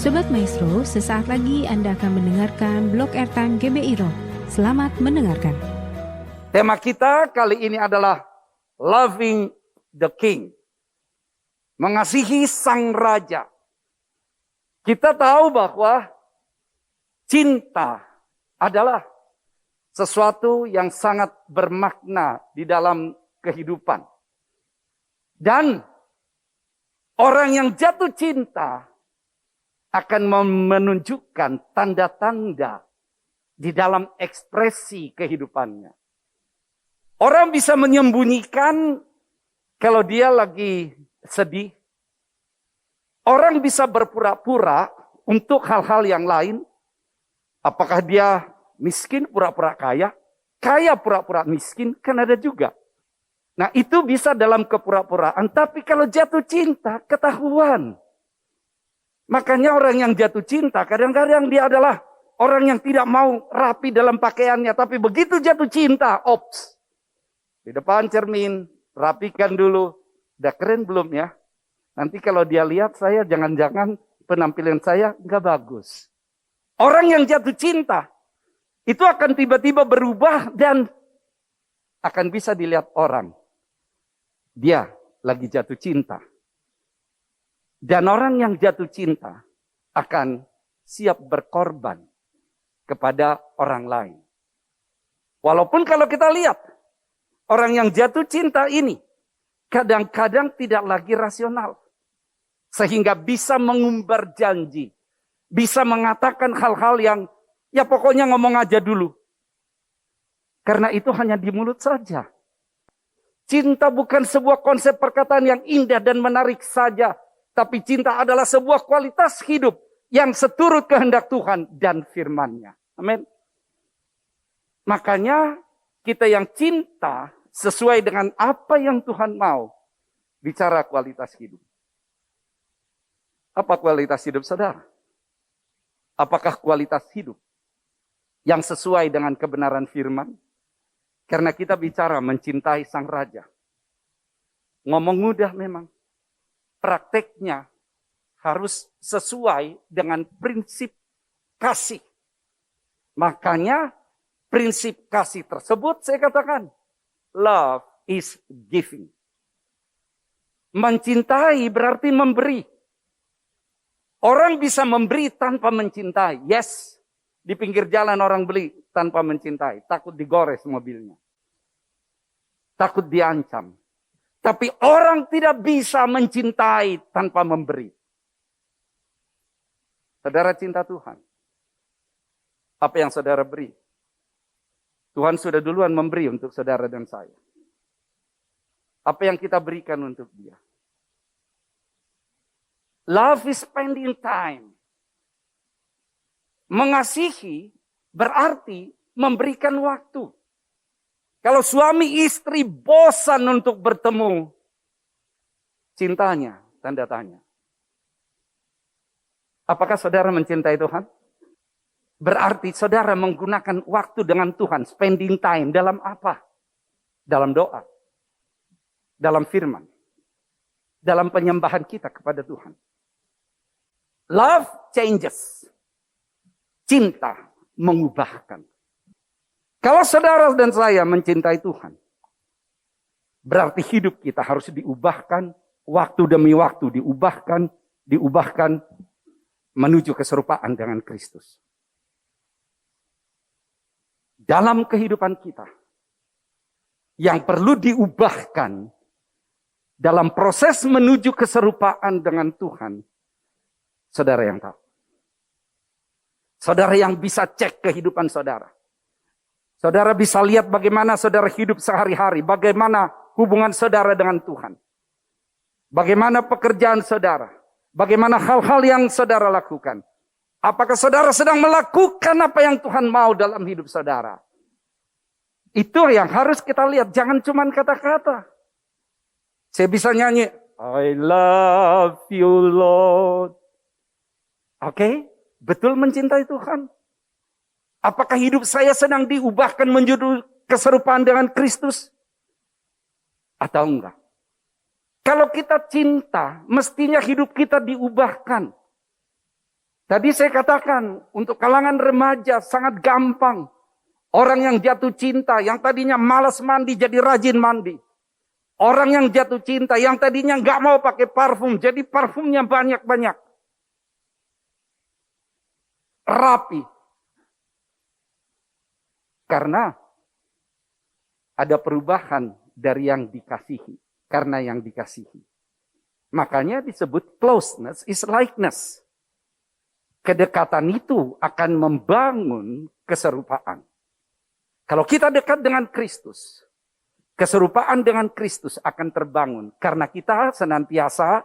Sobat Maestro, sesaat lagi Anda akan mendengarkan Blog Airtime GBI Rock. Selamat mendengarkan. Tema kita kali ini adalah Loving the King. Mengasihi Sang Raja. Kita tahu bahwa cinta adalah sesuatu yang sangat bermakna di dalam kehidupan. Dan orang yang jatuh cinta akan menunjukkan tanda-tanda di dalam ekspresi kehidupannya. Orang bisa menyembunyikan kalau dia lagi sedih. Orang bisa berpura-pura untuk hal-hal yang lain. Apakah dia miskin pura-pura kaya? Kaya pura-pura miskin, kan ada juga. Nah itu bisa dalam kepura-puraan. Tapi kalau jatuh cinta, ketahuan. Makanya orang yang jatuh cinta, kadang-kadang dia adalah orang yang tidak mau rapi dalam pakaiannya. Tapi begitu jatuh cinta, ops. Di depan cermin, rapikan dulu. Udah keren belum ya? Nanti kalau dia lihat saya, jangan-jangan penampilan saya nggak bagus. Orang yang jatuh cinta, itu akan tiba-tiba berubah dan akan bisa dilihat orang. Dia lagi jatuh cinta. Dan orang yang jatuh cinta akan siap berkorban kepada orang lain. Walaupun kalau kita lihat, orang yang jatuh cinta ini kadang-kadang tidak lagi rasional. Sehingga bisa mengumbar janji. Bisa mengatakan hal-hal yang ya pokoknya ngomong aja dulu. Karena itu hanya di mulut saja. Cinta bukan sebuah konsep perkataan yang indah dan menarik saja. Tapi cinta adalah sebuah kualitas hidup yang seturut kehendak Tuhan dan firman-Nya. Amin. Makanya kita yang cinta sesuai dengan apa yang Tuhan mau. Bicara kualitas hidup. Apa kualitas hidup saudara? Apakah kualitas hidup yang sesuai dengan kebenaran firman? Karena kita bicara mencintai Sang Raja. Ngomong mudah memang. Prakteknya harus sesuai dengan prinsip kasih. Makanya prinsip kasih tersebut saya katakan, love is giving. Mencintai berarti memberi. Orang bisa memberi tanpa mencintai. Yes, di pinggir jalan orang beli tanpa mencintai. Takut digores mobilnya. Takut diancam. Tapi orang tidak bisa mencintai tanpa memberi. Saudara cinta Tuhan. Apa yang saudara beri? Tuhan sudah duluan memberi untuk saudara dan saya. Apa yang kita berikan untuk dia? Love is spending time. Mengasihi berarti memberikan waktu. Kalau suami istri bosan untuk bertemu, cintanya tanda tanya. Apakah saudara mencintai Tuhan? Berarti saudara menggunakan waktu dengan Tuhan, spending time dalam apa? Dalam doa, dalam firman, dalam penyembahan kita kepada Tuhan. Love changes. Cinta mengubahkan. Kalau saudara dan saya mencintai Tuhan, berarti hidup kita harus diubahkan, waktu demi waktu diubahkan menuju keserupaan dengan Kristus. Dalam kehidupan kita, yang perlu diubahkan dalam proses menuju keserupaan dengan Tuhan, saudara yang tahu. Saudara yang bisa cek kehidupan saudara. Saudara bisa lihat bagaimana saudara hidup sehari-hari. Bagaimana hubungan saudara dengan Tuhan. Bagaimana pekerjaan saudara. Bagaimana hal-hal yang saudara lakukan. Apakah saudara sedang melakukan apa yang Tuhan mau dalam hidup saudara. Itu yang harus kita lihat. Jangan cuma kata-kata. Saya bisa nyanyi. I love you Lord. Oke? Betul mencintai Tuhan. Apakah hidup saya sedang diubahkan menuju keserupaan dengan Kristus? Atau enggak? Kalau kita cinta, mestinya hidup kita diubahkan. Tadi saya katakan, untuk kalangan remaja sangat gampang. Orang yang jatuh cinta, yang tadinya malas mandi jadi rajin mandi. Orang yang jatuh cinta, yang tadinya nggak mau pakai parfum, jadi parfumnya banyak-banyak. Rapi. Karena ada perubahan dari yang dikasihi. Karena yang dikasihi. Makanya disebut closeness is likeness. Kedekatan itu akan membangun keserupaan. Kalau kita dekat dengan Kristus, keserupaan dengan Kristus akan terbangun. Karena kita senantiasa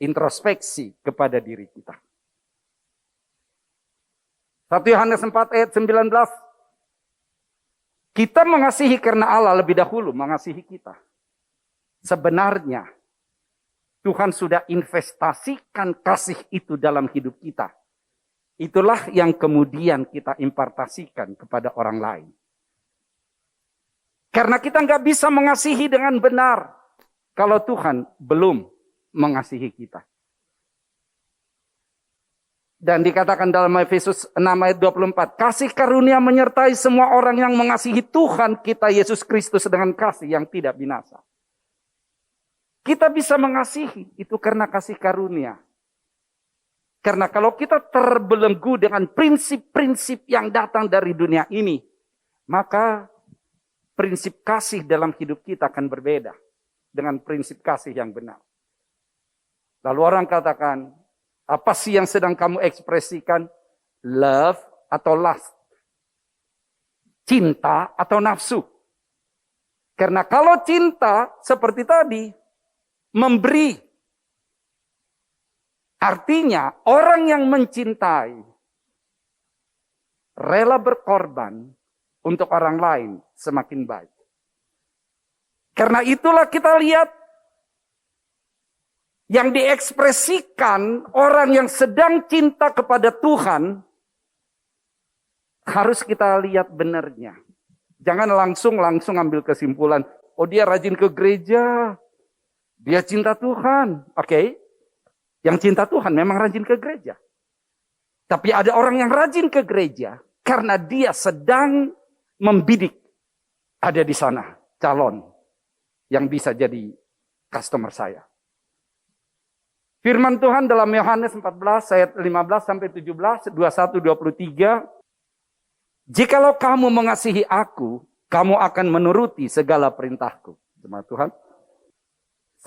introspeksi kepada diri kita. 1 Yohanes 4 ayat 19. Kita mengasihi karena Allah lebih dahulu mengasihi kita. Sebenarnya Tuhan sudah investasikan kasih itu dalam hidup kita. Itulah yang kemudian kita impartasikan kepada orang lain. Karena kita nggak bisa mengasihi dengan benar kalau Tuhan belum mengasihi kita. Dan dikatakan dalam Efesus 6 ayat 24. Kasih karunia menyertai semua orang yang mengasihi Tuhan kita Yesus Kristus dengan kasih yang tidak binasa. Kita bisa mengasihi itu karena kasih karunia. Karena kalau kita terbelenggu dengan prinsip-prinsip yang datang dari dunia ini, maka prinsip kasih dalam hidup kita akan berbeda dengan prinsip kasih yang benar. Lalu orang katakan, apa sih yang sedang kamu ekspresikan? Love atau lust? Cinta atau nafsu? Karena kalau cinta seperti tadi, memberi. Artinya orang yang mencintai rela berkorban untuk orang lain semakin baik. Karena itulah kita lihat yang diekspresikan orang yang sedang cinta kepada Tuhan harus kita lihat benarnya. Jangan langsung ambil kesimpulan, oh dia rajin ke gereja, dia cinta Tuhan. Oke. Yang cinta Tuhan memang rajin ke gereja. Tapi ada orang yang rajin ke gereja karena dia sedang membidik. Ada di sana calon yang bisa jadi customer saya. Firman Tuhan dalam Yohanes 14 ayat 15 sampai 17, 21, 23. Jikalau kamu mengasihi aku, kamu akan menuruti segala perintahku. Jemaat Tuhan.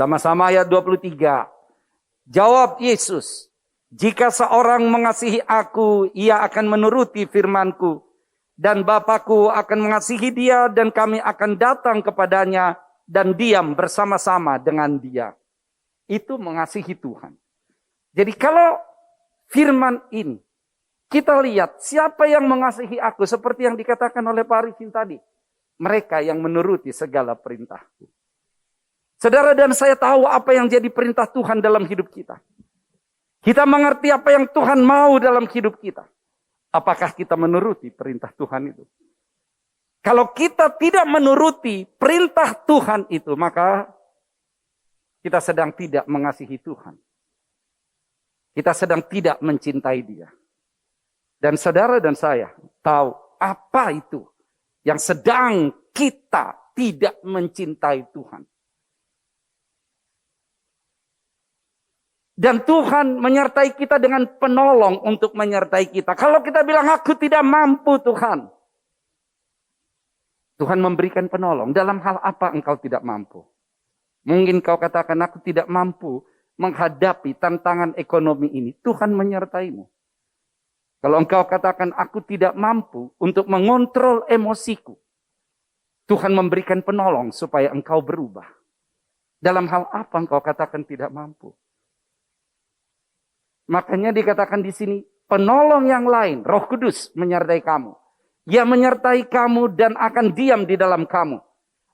Sama-sama ayat 23. Jawab Yesus, jika seorang mengasihi aku, ia akan menuruti firmanku. Dan Bapakku akan mengasihi dia dan kami akan datang kepadanya dan diam bersama-sama dengan dia. Itu mengasihi Tuhan. Jadi kalau firman ini, kita lihat siapa yang mengasihi aku seperti yang dikatakan oleh Pak Arifin tadi. Mereka yang menuruti segala perintahku. Saudara dan saya tahu apa yang jadi perintah Tuhan dalam hidup kita. Kita mengerti apa yang Tuhan mau dalam hidup kita. Apakah kita menuruti perintah Tuhan itu? Kalau kita tidak menuruti perintah Tuhan itu, maka kita sedang tidak mengasihi Tuhan. Kita sedang tidak mencintai Dia. Dan saudara dan saya tahu apa itu yang sedang kita tidak mencintai Tuhan. Dan Tuhan menyertai kita dengan penolong untuk menyertai kita. Kalau kita bilang, aku tidak mampu Tuhan. Tuhan memberikan penolong. Dalam hal apa engkau tidak mampu? Mungkin kau katakan, aku tidak mampu menghadapi tantangan ekonomi ini. Tuhan menyertaimu. Kalau engkau katakan, aku tidak mampu untuk mengontrol emosiku. Tuhan memberikan penolong supaya engkau berubah. Dalam hal apa engkau katakan tidak mampu? Makanya dikatakan di sini, penolong yang lain, Roh Kudus menyertai kamu. Ia menyertai kamu dan akan diam di dalam kamu.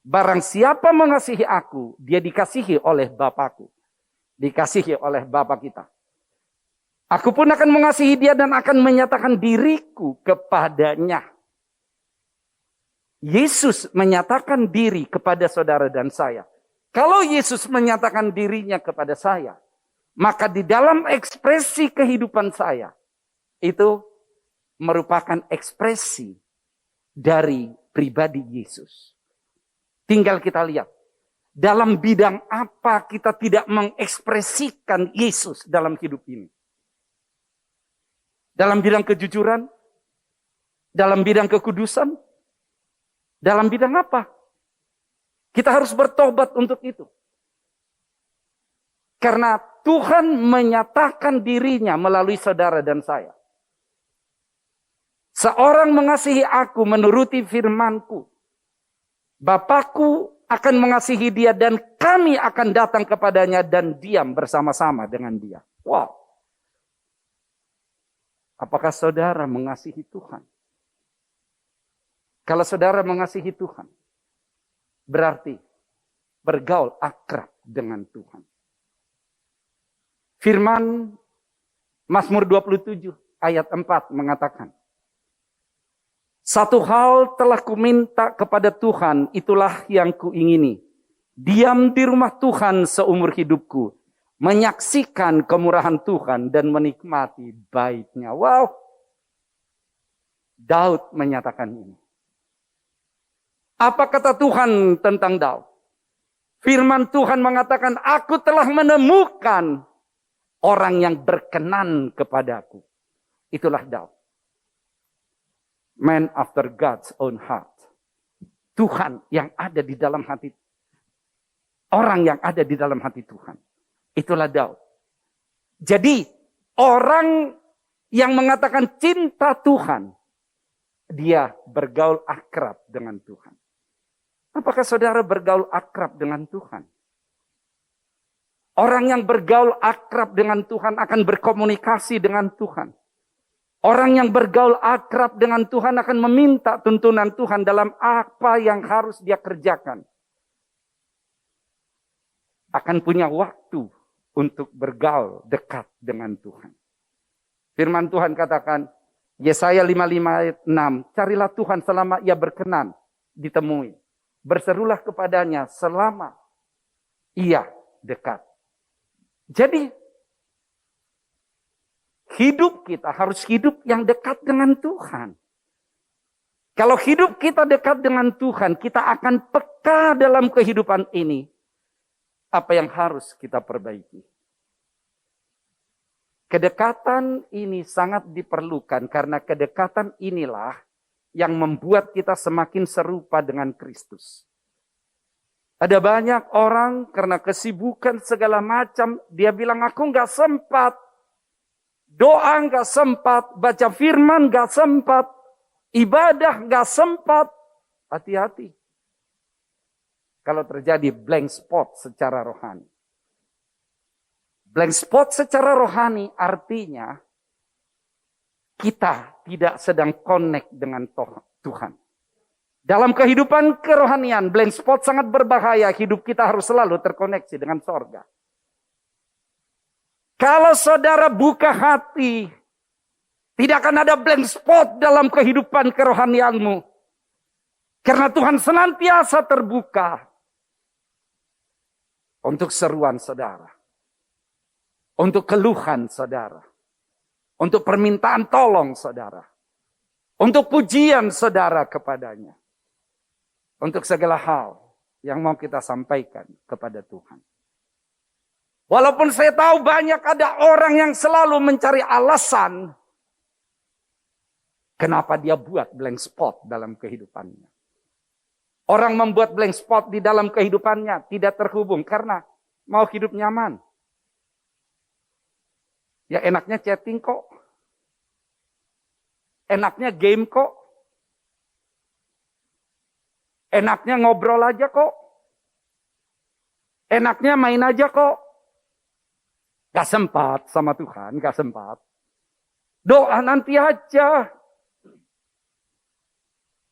Barang siapa mengasihi aku, dia dikasihi oleh Bapakku. Dikasihi oleh Bapa kita. Aku pun akan mengasihi dia dan akan menyatakan diriku kepadanya. Yesus menyatakan diri kepada saudara dan saya. Kalau Yesus menyatakan dirinya kepada saya, maka di dalam ekspresi kehidupan saya, itu merupakan ekspresi dari pribadi Yesus. Tinggal kita lihat, dalam bidang apa kita tidak mengekspresikan Yesus dalam hidup ini. Dalam bidang kejujuran, dalam bidang kekudusan, dalam bidang apa? Kita harus bertobat untuk itu. Karena Tuhan menyatakan dirinya melalui saudara dan saya. Seorang mengasihi aku menuruti firman-Ku. Bapakku akan mengasihi dia dan kami akan datang kepadanya dan diam bersama-sama dengan dia. Wow. Apakah saudara mengasihi Tuhan? Kalau saudara mengasihi Tuhan, berarti bergaul akrab dengan Tuhan. Firman Mazmur 27 ayat 4 mengatakan, satu hal telah kuminta kepada Tuhan, itulah yang kuingini. Diam di rumah Tuhan seumur hidupku. Menyaksikan kemurahan Tuhan dan menikmati bait-Nya. Wow. Daud menyatakan ini. Apa kata Tuhan tentang Daud? Firman Tuhan mengatakan, aku telah menemukan orang yang berkenan kepadaku. Itulah Daud. Man after God's own heart. Tuhan yang ada di dalam hati. Orang yang ada di dalam hati Tuhan. Itulah Daud. Jadi orang yang mengatakan cinta Tuhan. Dia bergaul akrab dengan Tuhan. Apakah saudara bergaul akrab dengan Tuhan? Orang yang bergaul akrab dengan Tuhan akan berkomunikasi dengan Tuhan. Orang yang bergaul akrab dengan Tuhan akan meminta tuntunan Tuhan dalam apa yang harus dia kerjakan. Akan punya waktu untuk bergaul dekat dengan Tuhan. Firman Tuhan katakan, Yesaya 55 ayat 6, carilah Tuhan selama ia berkenan ditemui. Berserulah kepadanya selama ia dekat. Jadi, hidup kita harus hidup yang dekat dengan Tuhan. Kalau hidup kita dekat dengan Tuhan, kita akan peka dalam kehidupan ini. Apa yang harus kita perbaiki? Kedekatan ini sangat diperlukan karena kedekatan inilah yang membuat kita semakin serupa dengan Kristus. Ada banyak orang karena kesibukan segala macam, dia bilang aku nggak sempat. Doa nggak sempat, baca firman nggak sempat, ibadah nggak sempat. Hati-hati. Kalau terjadi blank spot secara rohani. Blank spot secara rohani artinya kita tidak sedang connect dengan Tuhan. Dalam kehidupan kerohanian, blank spot sangat berbahaya. Hidup kita harus selalu terkoneksi dengan sorga. Kalau saudara buka hati, tidak akan ada blank spot dalam kehidupan kerohanianmu. Karena Tuhan senantiasa terbuka untuk seruan saudara. Untuk keluhan saudara. Untuk permintaan tolong saudara. Untuk pujian saudara kepadanya. Untuk segala hal yang mau kita sampaikan kepada Tuhan. Walaupun saya tahu banyak ada orang yang selalu mencari alasan. Kenapa dia buat blank spot dalam kehidupannya. Orang membuat blank spot di dalam kehidupannya tidak terhubung karena mau hidup nyaman. Ya enaknya chatting kok. Enaknya game kok. Enaknya ngobrol aja kok. Enaknya main aja kok. Gak sempat sama Tuhan, gak sempat. Doa nanti aja.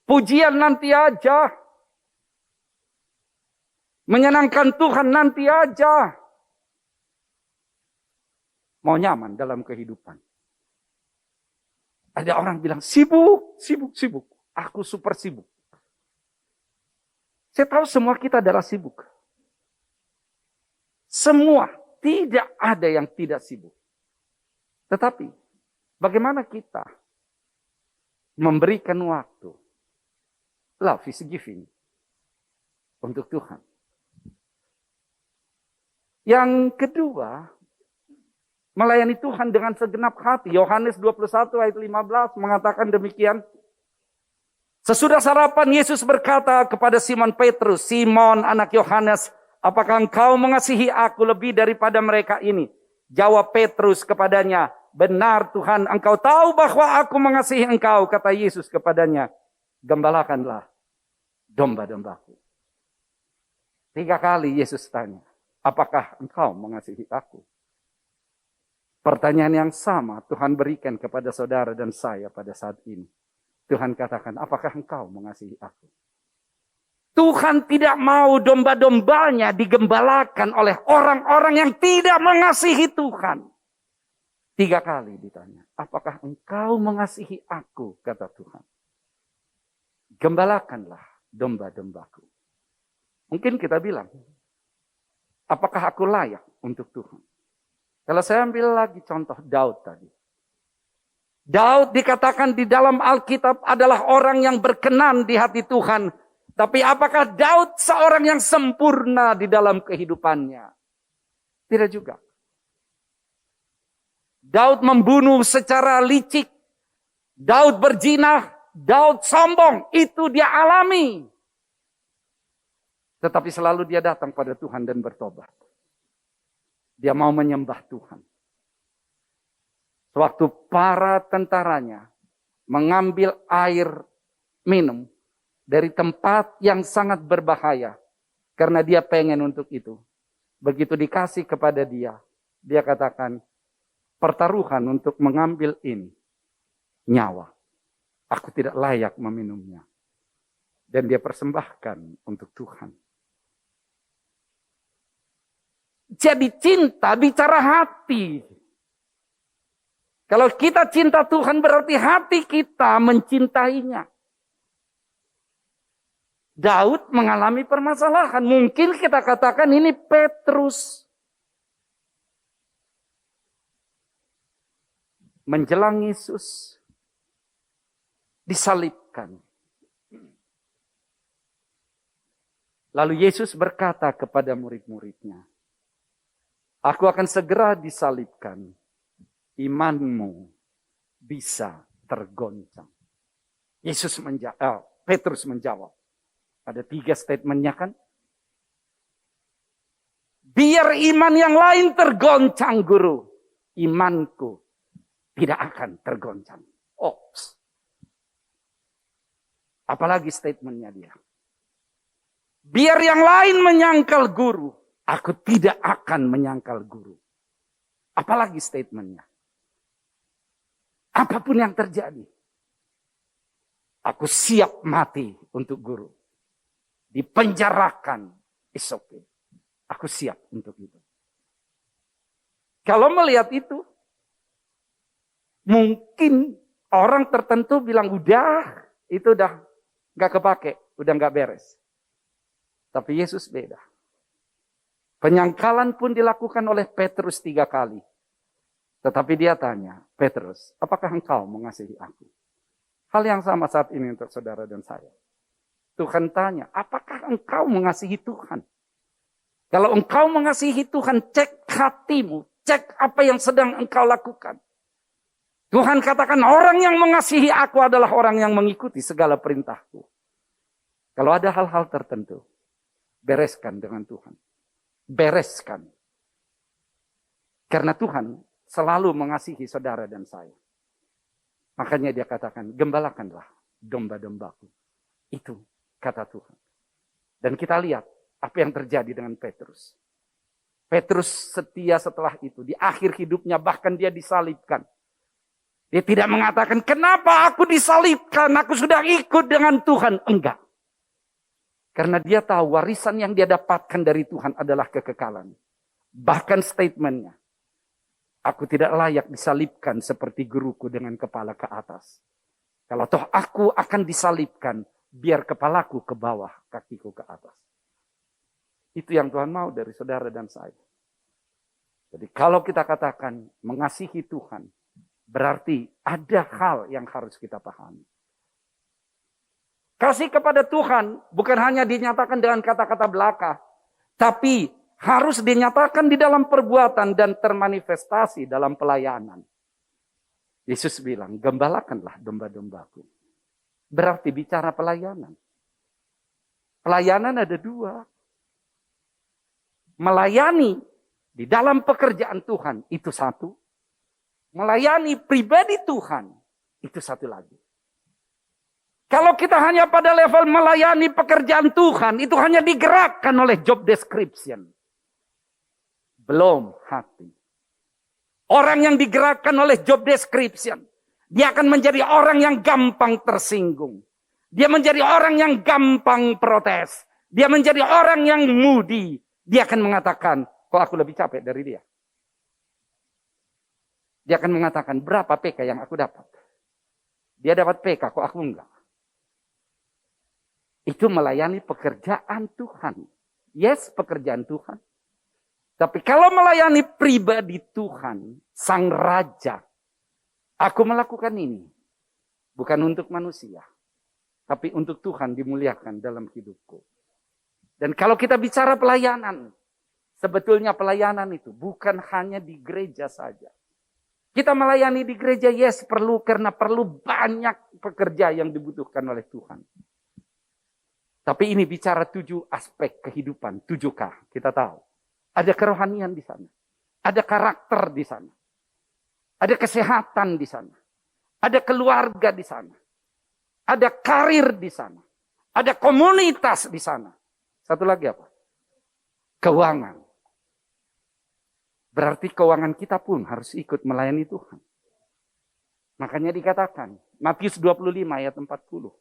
Pujian nanti aja. Menyenangkan Tuhan nanti aja. Mau nyaman dalam kehidupan. Ada orang bilang sibuk. Aku super sibuk. Saya tahu semua kita adalah sibuk. Semua. Tidak ada yang tidak sibuk. Tetapi Bagaimana kita memberikan waktu? Love is giving. Untuk Tuhan. Yang kedua, melayani Tuhan dengan segenap hati. Yohanes 21 ayat 15 mengatakan demikian. Sesudah sarapan Yesus berkata kepada Simon Petrus, Simon anak Yohanes, apakah engkau mengasihi aku lebih daripada mereka ini? Jawab Petrus kepadanya, benar Tuhan, engkau tahu bahwa aku mengasihi engkau. Kata Yesus kepadanya, gembalakanlah domba-dombaku. 3 kali Yesus tanya, apakah engkau mengasihi aku? Pertanyaan yang sama Tuhan berikan kepada saudara dan saya pada saat ini. Tuhan katakan, apakah engkau mengasihi aku? Tuhan tidak mau domba-dombanya digembalakan oleh orang-orang yang tidak mengasihi Tuhan. 3 kali ditanya, apakah engkau mengasihi aku? Kata Tuhan. Gembalakanlah domba-dombaku. Mungkin kita bilang, apakah aku layak untuk Tuhan? Kalau saya ambil lagi contoh Daud tadi. Daud dikatakan di dalam Alkitab adalah orang yang berkenan di hati Tuhan. Tapi apakah Daud seorang yang sempurna di dalam kehidupannya? Tidak juga. Daud membunuh secara licik. Daud berzina. Daud sombong. Itu dia alami. Tetapi selalu dia datang pada Tuhan dan bertobat. Dia mau menyembah Tuhan. Sewaktu para tentaranya mengambil air minum dari tempat yang sangat berbahaya. Karena dia pengen untuk itu. Begitu dikasih kepada dia, dia katakan, pertaruhan untuk mengambil ini, nyawa. Aku tidak layak meminumnya. Dan dia persembahkan untuk Tuhan. Jadi cinta bicara hati. Kalau kita cinta Tuhan berarti hati kita mencintainya. Daud mengalami permasalahan. Mungkin kita katakan ini Petrus. Menjelang Yesus disalibkan. Lalu Yesus berkata kepada murid-muridnya, aku akan segera disalibkan. Imanmu bisa tergoncang. Petrus menjawab. Ada 3 statementnya kan? Biar iman yang lain tergoncang, guru. Imanku tidak akan tergoncang. Ops. Apalagi statementnya dia. Biar yang lain menyangkal guru. Aku tidak akan menyangkal guru. Apalagi statementnya. Apapun yang terjadi. Aku siap mati untuk guru. Dipenjarakan. It's okay. Aku siap untuk itu. Kalau melihat itu. Mungkin orang tertentu bilang udah. Itu udah gak kepake. Udah gak beres. Tapi Yesus beda. Penyangkalan pun dilakukan oleh Petrus 3 kali. Tetapi dia tanya, Petrus, apakah engkau mengasihi aku? Hal yang sama saat ini untuk saudara dan saya. Tuhan tanya, apakah engkau mengasihi Tuhan? Kalau engkau mengasihi Tuhan, cek hatimu. Cek apa yang sedang engkau lakukan. Tuhan katakan, orang yang mengasihi aku adalah orang yang mengikuti segala perintahku. Kalau ada hal-hal tertentu, bereskan dengan Tuhan. Bereskan. Karena Tuhan selalu mengasihi saudara dan saya. Makanya dia katakan, gembalakanlah domba-dombaku. Itu kata Tuhan. Dan kita lihat apa yang terjadi dengan Petrus. Petrus setia setelah itu. Di akhir hidupnya bahkan dia disalibkan. Dia tidak mengatakan, kenapa aku disalibkan? Aku sudah ikut dengan Tuhan. Enggak. Karena dia tahu warisan yang dia dapatkan dari Tuhan adalah kekekalan. Bahkan statementnya. Aku tidak layak disalibkan seperti guruku dengan kepala ke atas. Kalau toh aku akan disalibkan, biar kepalaku ke bawah, kakiku ke atas. Itu yang Tuhan mau dari saudara dan saya. Jadi kalau kita katakan mengasihi Tuhan, Berarti ada hal yang harus kita pahami. Kasih kepada Tuhan bukan hanya dinyatakan dengan kata-kata belaka, tapi harus dinyatakan di dalam perbuatan dan termanifestasi dalam pelayanan. Yesus bilang, gembalakanlah domba-dombaku. Berarti bicara pelayanan. Pelayanan ada dua. Melayani di dalam pekerjaan Tuhan itu satu. Melayani pribadi Tuhan itu satu lagi. Kalau kita hanya pada level melayani pekerjaan Tuhan, itu hanya digerakkan oleh job description. Belum hati. Orang yang digerakkan oleh job description, dia akan menjadi orang yang gampang tersinggung. Dia menjadi orang yang gampang protes. Dia menjadi orang yang moody. Dia akan mengatakan, kok aku lebih capek dari dia? Dia akan mengatakan, berapa PK yang aku dapat? Dia dapat PK, kok aku enggak? Itu melayani pekerjaan Tuhan. Yes, pekerjaan Tuhan. Tapi kalau melayani pribadi Tuhan, Sang Raja, aku melakukan ini. Bukan untuk manusia. Tapi untuk Tuhan dimuliakan dalam hidupku. Dan kalau kita bicara pelayanan, sebetulnya pelayanan itu bukan hanya di gereja saja. Kita melayani di gereja, yes perlu, karena perlu banyak pekerja yang dibutuhkan oleh Tuhan. Tapi ini bicara 7 aspek kehidupan, 7K, kita tahu. Ada kerohanian di sana. Ada karakter di sana. Ada kesehatan di sana. Ada keluarga di sana. Ada karir di sana. Ada komunitas di sana. Satu lagi apa? Keuangan. Berarti keuangan kita pun harus ikut melayani Tuhan. Makanya dikatakan, Matius 25 ayat 40.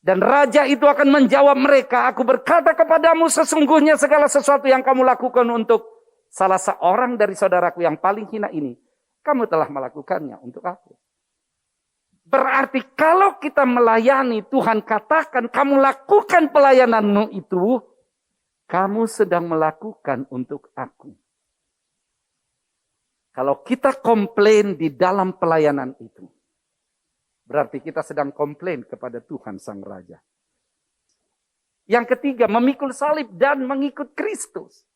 Dan raja itu akan menjawab mereka, aku berkata kepadamu sesungguhnya segala sesuatu yang kamu lakukan untuk salah seorang dari saudaraku yang paling hina ini, kamu telah melakukannya untuk aku. Berarti kalau kita melayani, Tuhan katakan kamu lakukan pelayananmu itu, kamu sedang melakukan untuk aku. Kalau kita komplain di dalam pelayanan itu, berarti kita sedang komplain kepada Tuhan Sang Raja. Yang ketiga, memikul salib dan mengikut Kristus.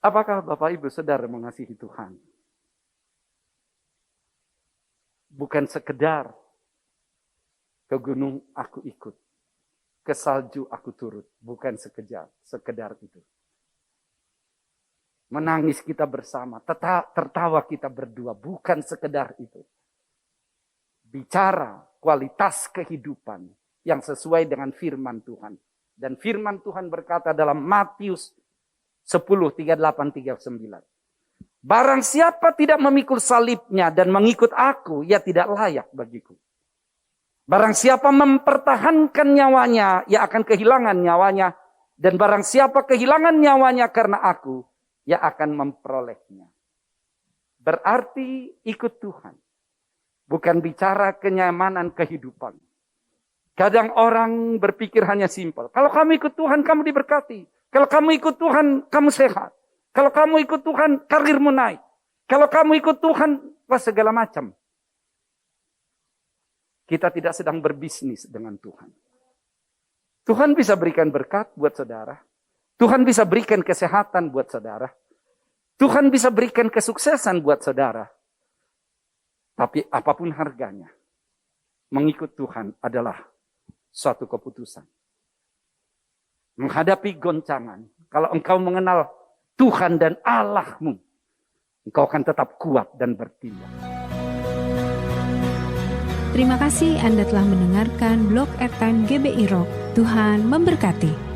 Apakah Bapak Ibu Saudara mengasihi Tuhan? Bukan sekedar ke gunung aku ikut, ke salju aku turut. Bukan sekedar itu. Menangis kita bersama, tertawa kita berdua. Bukan sekedar itu. Bicara kualitas kehidupan yang sesuai dengan firman Tuhan. Dan firman Tuhan berkata dalam Matius 10:38-39. Barang siapa tidak memikul salibnya dan mengikut aku, ia tidak layak bagiku. Barang siapa mempertahankan nyawanya, ia akan kehilangan nyawanya. Dan barang siapa kehilangan nyawanya karena aku, ia akan memperolehnya. Berarti ikut Tuhan. Bukan bicara kenyamanan kehidupan. Kadang orang berpikir hanya simpel. Kalau kamu ikut Tuhan, kamu diberkati. Kalau kamu ikut Tuhan, kamu sehat. Kalau kamu ikut Tuhan, karirmu naik. Kalau kamu ikut Tuhan, segala macam. Kita tidak sedang berbisnis dengan Tuhan. Tuhan bisa berikan berkat buat saudara. Tuhan bisa berikan kesehatan buat saudara. Tuhan bisa berikan kesuksesan buat saudara. Tapi apapun harganya, mengikut Tuhan adalah suatu keputusan. Menghadapi goncangan, kalau engkau mengenal Tuhan dan Allahmu, engkau akan tetap kuat dan bertindak. Terima kasih Anda telah mendengarkan Blog Airtime GBI Rock. Tuhan memberkati.